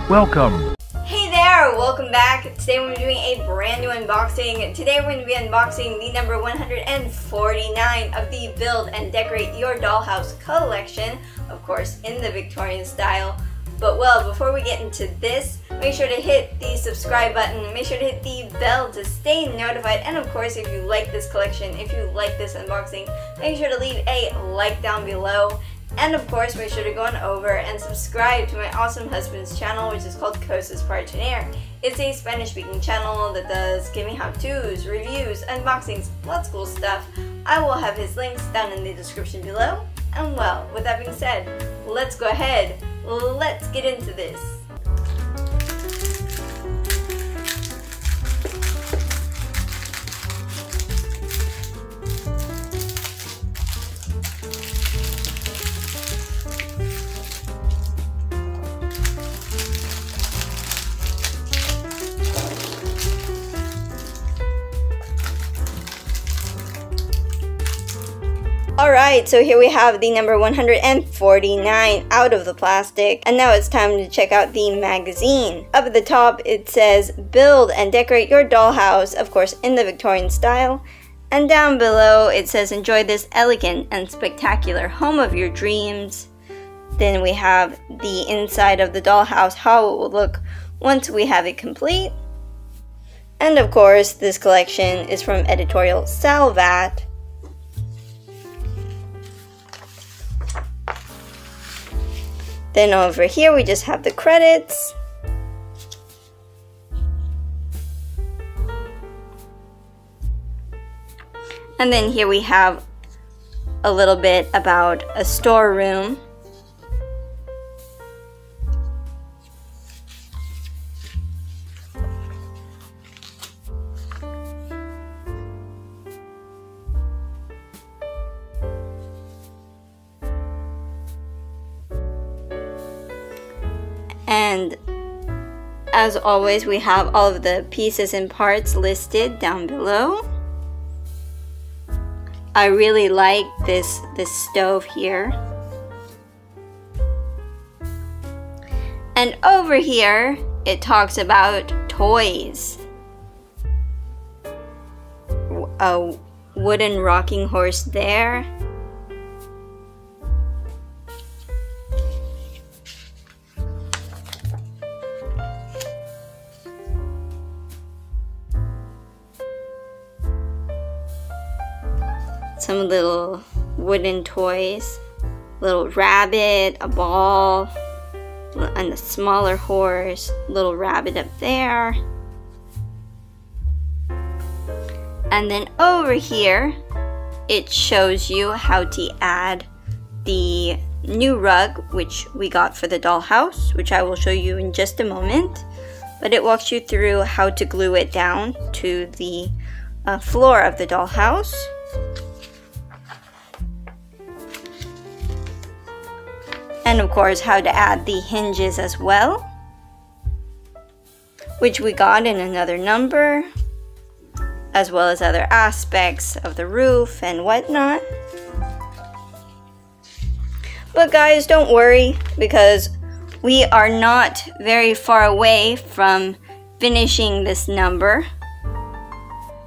Welcome! Hey there! Welcome back! Today we're doing a brand new unboxing. Today we're going to be unboxing the number 149 of the Build and Decorate Your Dollhouse collection. Of course, in the Victorian style. But well, before we get into this, make sure to hit the subscribe button, make sure to hit the bell to stay notified, and of course, if you like this collection, if you like this unboxing, make sure to leave a like down below. And of course, make sure to go on over and subscribe to my awesome husband's channel, which is called Cosas Partener. It's a Spanish-speaking channel that does gaming how-tos, reviews, unboxings, lots of cool stuff. I will have his links down in the description below. And well, with that being said, let's go ahead. Let's get into this. Alright, so here we have the number 149 out of the plastic, and now it's time to check out the magazine. Up at the top it says Build and Decorate Your Dollhouse, of course in the Victorian style, and down below it says enjoy this elegant and spectacular home of your dreams. Then we have the inside of the dollhouse, how it will look once we have it complete. And of course this collection is from editorial Salvat. Then over here we just have the credits. And then here we have a little bit about a storeroom. And as always, we have all of the pieces and parts listed down below. I really like this stove here. And over here, it talks about toys. A wooden rocking horse there. Some little wooden toys, little rabbit, a ball, and a smaller horse, little rabbit up there. And then over here, it shows you how to add the new rug, which we got for the dollhouse, which I will show you in just a moment. But it walks you through how to glue it down to the floor of the dollhouse. And of course how to add the hinges as well, which we got in another number, as well as other aspects of the roof and whatnot. But guys, don't worry, because we are not very far away from finishing this number.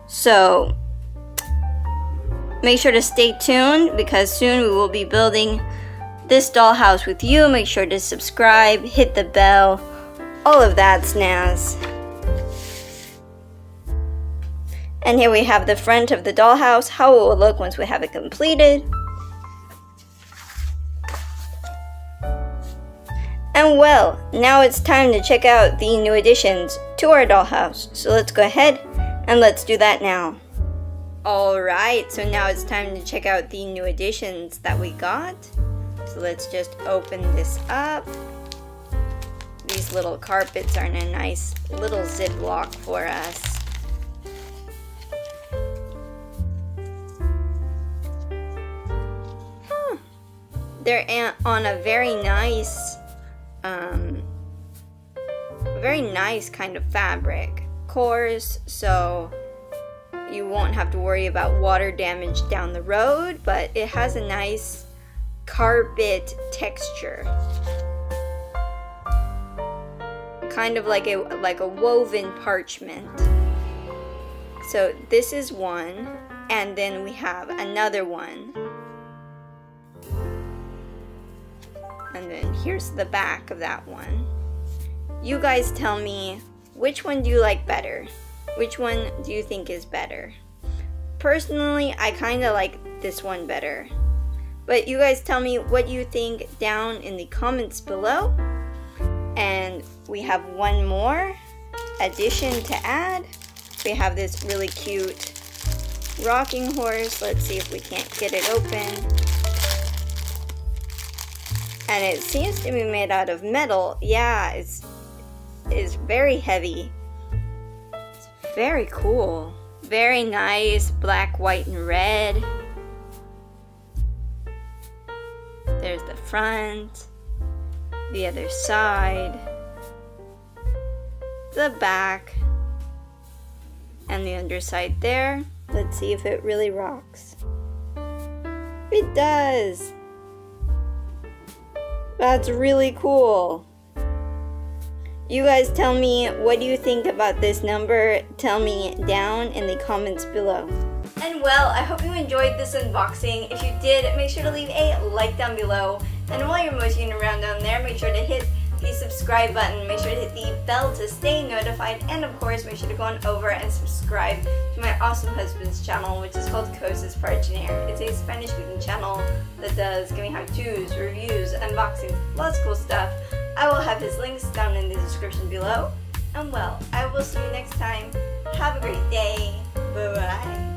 So make sure to stay tuned, because soon we will be building this dollhouse with you. Make sure to subscribe, hit the bell, all of that snazz. And here we have the front of the dollhouse, how it will look once we have it completed. And well, now it's time to check out the new additions to our dollhouse. So let's go ahead and let's do that now. Alright, so now it's time to check out the new additions that we got. So let's just open this up. These little carpets are in a nice little ziploc for us. They're on a very nice kind of fabric, coarse, so you won't have to worry about water damage down the road, but it has a nice carpet texture. kind of like a woven parchment. So this is one, and then we have another one. And then here's the back of that one. You guys tell me, which one do you like better? Which one do you think is better? Personally, I kind of like this one better. But you guys tell me what you think down in the comments below. And we have one more addition to add. We have this really cute rocking horse. Let's see if we can't get it open. And it seems to be made out of metal. Yeah, it's very heavy. It's very cool. Very nice, black, white, and red. There's the front, the other side, the back, and the underside there. Let's see if it really rocks. It does! That's really cool. You guys tell me, what do you think about this number? Tell me down in the comments below. And well, I hope you enjoyed this unboxing. If you did, make sure to leave a like down below. And while you're motioning around down there, make sure to hit the subscribe button. Make sure to hit the bell to stay notified. And of course, make sure to go on over and subscribe to my awesome husband's channel, which is called Cosas para Tener. It's a Spanish speaking channel that does giving how-tos, reviews, unboxings, lots of cool stuff. I will have his links down in the description below. And well, I will see you next time. Have a great day. Bye-bye.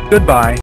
Goodbye.